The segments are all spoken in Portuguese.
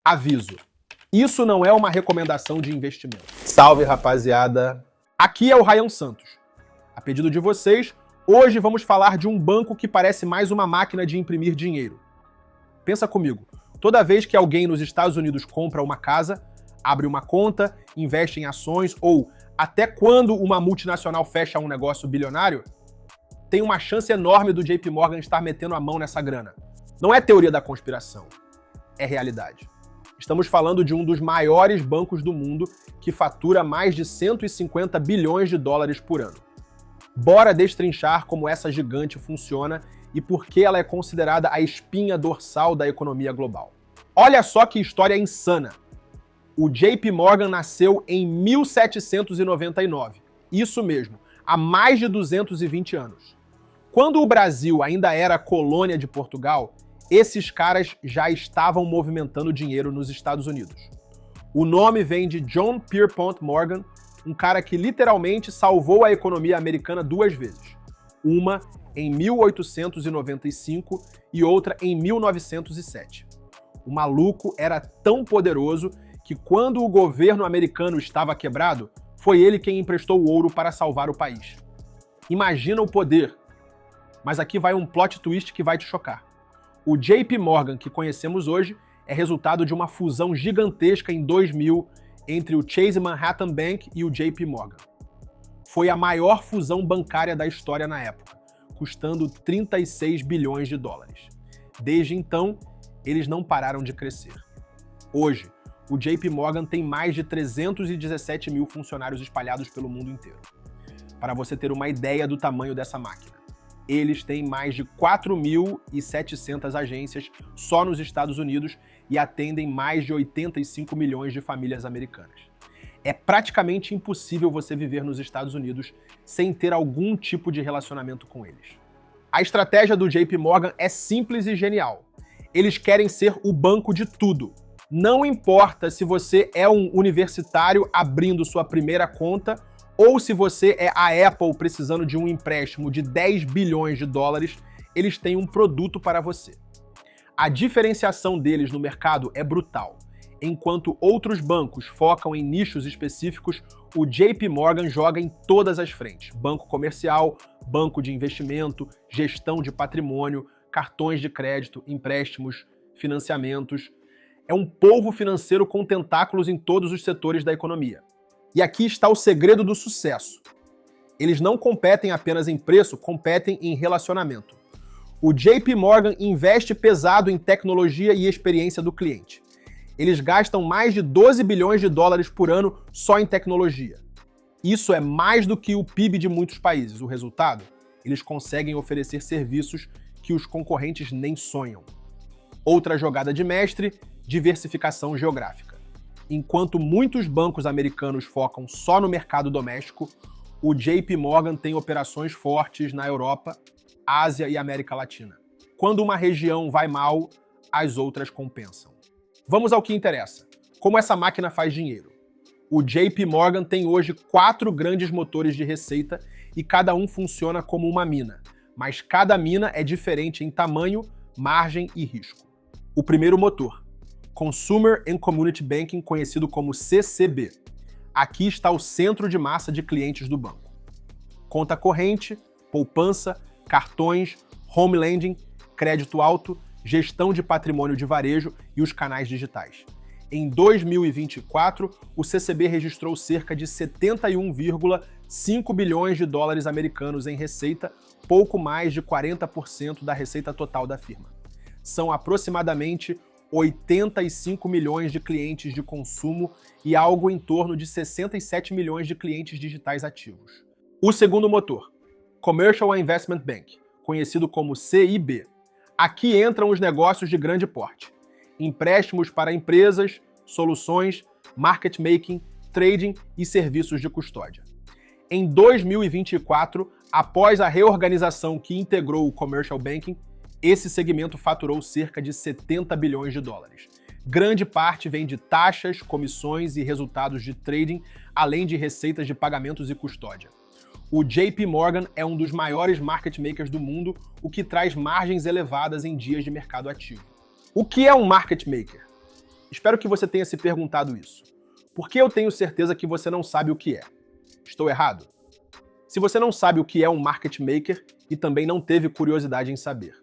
Aviso: isso não é uma recomendação de investimento. Salve, rapaziada! Aqui é o Ryan Santos. A pedido de vocês, hoje vamos falar de um banco que parece mais uma máquina de imprimir dinheiro. Pensa comigo, toda vez que alguém nos Estados Unidos compra uma casa, abre uma conta, investe em ações ou até quando uma multinacional fecha um negócio bilionário, tem uma chance enorme do JP Morgan estar metendo a mão nessa grana. Não é teoria da conspiração, é realidade. Estamos falando de um dos maiores bancos do mundo que fatura mais de 150 bilhões de dólares por ano. Bora destrinchar como essa gigante funciona e por que ela é considerada a espinha dorsal da economia global. Olha só que história insana! O JP Morgan nasceu em 1799. Isso mesmo, há mais de 220 anos. Quando o Brasil ainda era colônia de Portugal, esses caras já estavam movimentando dinheiro nos Estados Unidos. O nome vem de John Pierpont Morgan, um cara que literalmente salvou a economia americana duas vezes. Uma em 1895 e outra em 1907. O maluco era tão poderoso que quando o governo americano estava quebrado, foi ele quem emprestou o ouro para salvar o país. Imagina o poder! Mas aqui vai um plot twist que vai te chocar. O JP Morgan que conhecemos hoje é resultado de uma fusão gigantesca em 2000 entre o Chase Manhattan Bank e o JP Morgan. Foi a maior fusão bancária da história na época, custando 36 bilhões de dólares. Desde então, eles não pararam de crescer. Hoje, o JP Morgan tem mais de 317 mil funcionários espalhados pelo mundo inteiro. Para você ter uma ideia do tamanho dessa máquina, eles têm mais de 4.700 agências só nos Estados Unidos e atendem mais de 85 milhões de famílias americanas. É praticamente impossível você viver nos Estados Unidos sem ter algum tipo de relacionamento com eles. A estratégia do JP Morgan é simples e genial. Eles querem ser o banco de tudo. Não importa se você é um universitário abrindo sua primeira conta ou se você é a Apple precisando de um empréstimo de 10 bilhões de dólares, eles têm um produto para você. A diferenciação deles no mercado é brutal. Enquanto outros bancos focam em nichos específicos, o JP Morgan joga em todas as frentes. Banco comercial, banco de investimento, gestão de patrimônio, cartões de crédito, empréstimos, financiamentos. É um polvo financeiro com tentáculos em todos os setores da economia. E aqui está o segredo do sucesso. Eles não competem apenas em preço, competem em relacionamento. O JP Morgan investe pesado em tecnologia e experiência do cliente. Eles gastam mais de 12 bilhões de dólares por ano só em tecnologia. Isso é mais do que o PIB de muitos países. O resultado? Eles conseguem oferecer serviços que os concorrentes nem sonham. Outra jogada de mestre, diversificação geográfica. Enquanto muitos bancos americanos focam só no mercado doméstico, o JP Morgan tem operações fortes na Europa, Ásia e América Latina. Quando uma região vai mal, as outras compensam. Vamos ao que interessa. Como essa máquina faz dinheiro? O JP Morgan tem hoje 4 grandes motores de receita e cada um funciona como uma mina, mas cada mina é diferente em tamanho, margem e risco. O primeiro motor: Consumer and Community Banking, conhecido como CCB. Aqui está o centro de massa de clientes do banco. Conta corrente, poupança, cartões, home lending, crédito alto, gestão de patrimônio de varejo e os canais digitais. Em 2024, o CCB registrou cerca de 71,5 bilhões de dólares americanos em receita, pouco mais de 40% da receita total da firma. São aproximadamente 85 milhões de clientes de consumo e algo em torno de 67 milhões de clientes digitais ativos. O segundo motor, Commercial Investment Bank, conhecido como CIB. Aqui entram os negócios de grande porte: empréstimos para empresas, soluções, market making, trading e serviços de custódia. Em 2024, após a reorganização que integrou o Commercial Banking, esse segmento faturou cerca de 70 bilhões de dólares. Grande parte vem de taxas, comissões e resultados de trading, além de receitas de pagamentos e custódia. O JP Morgan é um dos maiores market makers do mundo, o que traz margens elevadas em dias de mercado ativo. O que é um market maker? Espero que você tenha se perguntado isso. Por que eu tenho certeza que você não sabe o que é? Estou errado? Se você não sabe o que é um market maker e também não teve curiosidade em saber,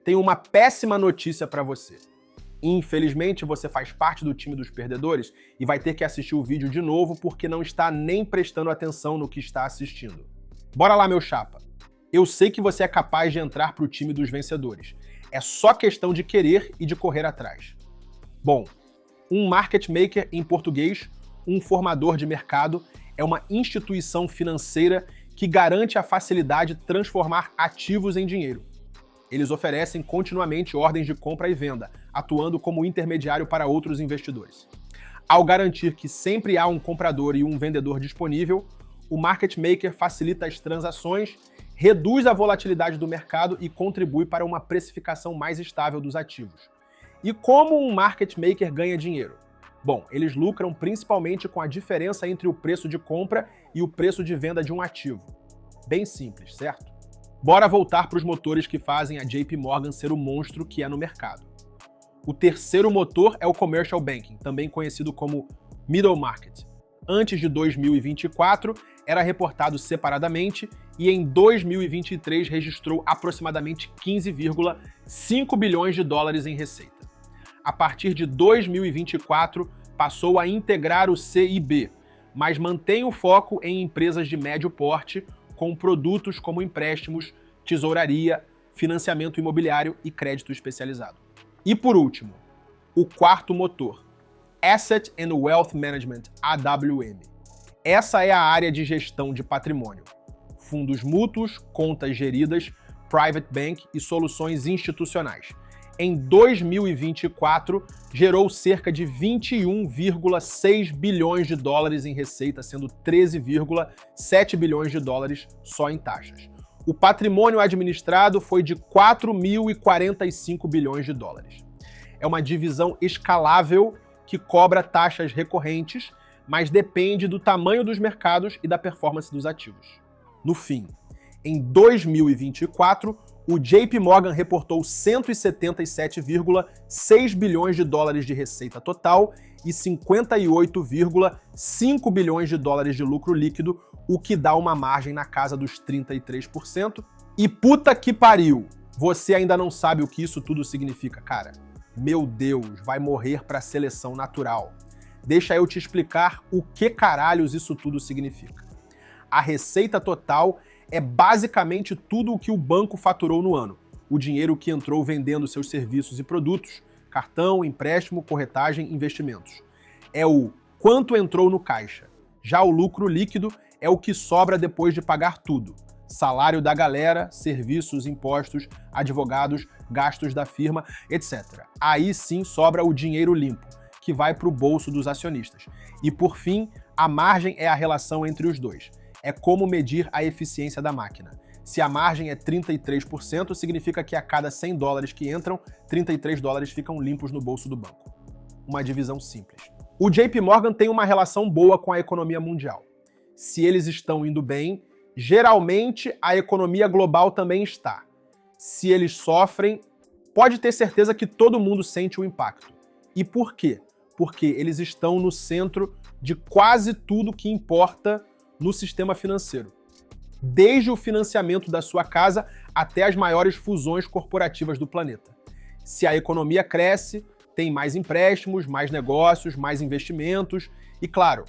tenho uma péssima notícia para você. Infelizmente, você faz parte do time dos perdedores e vai ter que assistir o vídeo de novo porque não está nem prestando atenção no que está assistindo. Bora lá, meu chapa. Eu sei que você é capaz de entrar para o time dos vencedores. É só questão de querer e de correr atrás. Bom, um market maker, em português, um formador de mercado, é uma instituição financeira que garante a facilidade de transformar ativos em dinheiro. Eles oferecem continuamente ordens de compra e venda, atuando como intermediário para outros investidores. Ao garantir que sempre há um comprador e um vendedor disponível, o market maker facilita as transações, reduz a volatilidade do mercado e contribui para uma precificação mais estável dos ativos. E como um market maker ganha dinheiro? Bom, eles lucram principalmente com a diferença entre o preço de compra e o preço de venda de um ativo. Bem simples, certo? Bora voltar para os motores que fazem a JP Morgan ser o monstro que é no mercado. O terceiro motor é o Commercial Banking, também conhecido como Middle Market. Antes de 2024, era reportado separadamente e em 2023 registrou aproximadamente 15,5 bilhões de dólares em receita. A partir de 2024, passou a integrar o CIB, mas mantém o foco em empresas de médio porte, com produtos como empréstimos, tesouraria, financiamento imobiliário e crédito especializado. E por último, o quarto motor, Asset and Wealth Management, AWM. Essa é a área de gestão de patrimônio, fundos mútuos, contas geridas, private bank e soluções institucionais. Em 2024, gerou cerca de 21,6 bilhões de dólares em receita, sendo 13,7 bilhões de dólares só em taxas. O patrimônio administrado foi de 4.045 bilhões de dólares. É uma divisão escalável que cobra taxas recorrentes, mas depende do tamanho dos mercados e da performance dos ativos. No fim, em 2024, o JP Morgan reportou 177,6 bilhões de dólares de receita total e 58,5 bilhões de dólares de lucro líquido, o que dá uma margem na casa dos 33%. E puta que pariu! Você ainda não sabe o que isso tudo significa, cara. Meu Deus, vai morrer pra seleção natural. Deixa eu te explicar o que caralhos isso tudo significa. A receita total é basicamente tudo o que o banco faturou no ano. O dinheiro que entrou vendendo seus serviços e produtos, cartão, empréstimo, corretagem, investimentos. É o quanto entrou no caixa. Já o lucro líquido é o que sobra depois de pagar tudo. Salário da galera, serviços, impostos, advogados, gastos da firma, etc. Aí sim sobra o dinheiro limpo, que vai para o bolso dos acionistas. E por fim, a margem é a relação entre os dois. É como medir a eficiência da máquina. Se a margem é 33%, significa que a cada 100 dólares que entram, 33 dólares ficam limpos no bolso do banco. Uma divisão simples. O JP Morgan tem uma relação boa com a economia mundial. Se eles estão indo bem, geralmente a economia global também está. Se eles sofrem, pode ter certeza que todo mundo sente o impacto. E por quê? Porque eles estão no centro de quase tudo que importa no sistema financeiro. Desde o financiamento da sua casa até as maiores fusões corporativas do planeta. Se a economia cresce, tem mais empréstimos, mais negócios, mais investimentos e, claro,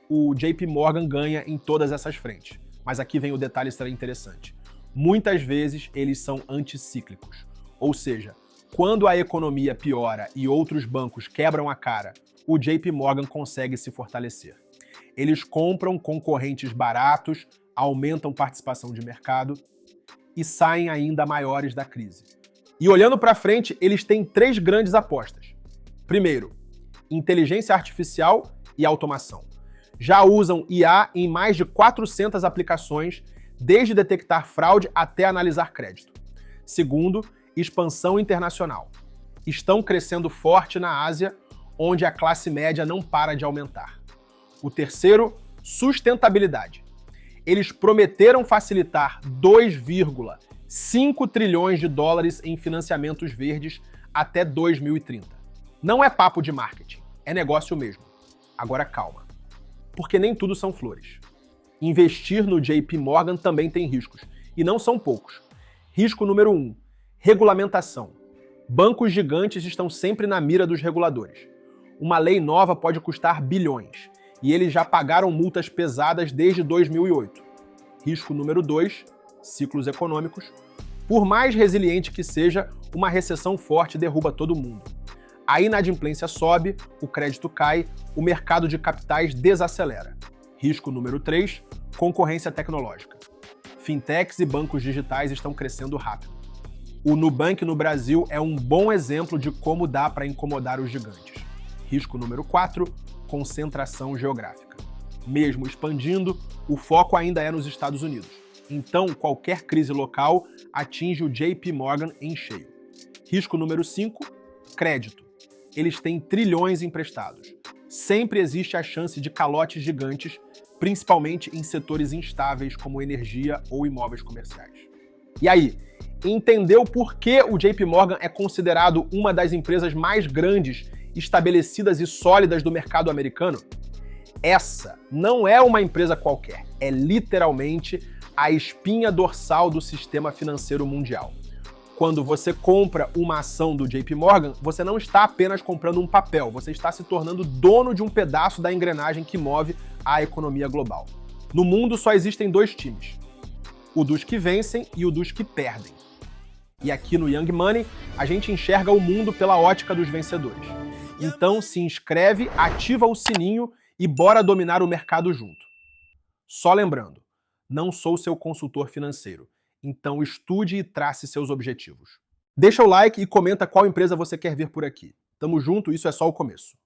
o JP Morgan ganha em todas essas frentes. Mas aqui vem o detalhe interessante. Muitas vezes eles são anticíclicos. Ou seja, quando a economia piora e outros bancos quebram a cara, o JP Morgan consegue se fortalecer. Eles compram concorrentes baratos, aumentam participação de mercado e saem ainda maiores da crise. E olhando para frente, eles têm 3 grandes apostas. Primeiro, inteligência artificial e automação. Já usam IA em mais de 400 aplicações, desde detectar fraude até analisar crédito. Segundo, expansão internacional. Estão crescendo forte na Ásia, onde a classe média não para de aumentar. O terceiro, sustentabilidade. Eles prometeram facilitar 2,5 trilhões de dólares em financiamentos verdes até 2030. Não é papo de marketing, é negócio mesmo. Agora calma, porque nem tudo são flores. Investir no JP Morgan também tem riscos, e não são poucos. Risco número 1, regulamentação. Bancos gigantes estão sempre na mira dos reguladores. Uma lei nova pode custar bilhões, e eles já pagaram multas pesadas desde 2008. Risco número 2, ciclos econômicos. Por mais resiliente que seja, uma recessão forte derruba todo mundo. A inadimplência sobe, o crédito cai, o mercado de capitais desacelera. Risco número 3, concorrência tecnológica. Fintechs e bancos digitais estão crescendo rápido. O Nubank no Brasil é um bom exemplo de como dá para incomodar os gigantes. Risco número 4, concentração geográfica. Mesmo expandindo, o foco ainda é nos Estados Unidos. Então, qualquer crise local atinge o JP Morgan em cheio. Risco número 5, crédito. Eles têm trilhões emprestados. Sempre existe a chance de calotes gigantes, principalmente em setores instáveis como energia ou imóveis comerciais. E aí, entendeu por que o JP Morgan é considerado uma das empresas mais grandes, estabelecidas e sólidas do mercado americano? Essa não é uma empresa qualquer, é literalmente a espinha dorsal do sistema financeiro mundial. Quando você compra uma ação do JP Morgan, você não está apenas comprando um papel, você está se tornando dono de um pedaço da engrenagem que move a economia global. No mundo só existem dois times, o dos que vencem e o dos que perdem. E aqui no Young Money, a gente enxerga o mundo pela ótica dos vencedores. Então se inscreve, ativa o sininho e bora dominar o mercado junto. Só lembrando, não sou seu consultor financeiro. Então estude e trace seus objetivos. Deixa o like e comenta qual empresa você quer ver por aqui. Tamo junto, isso é só o começo.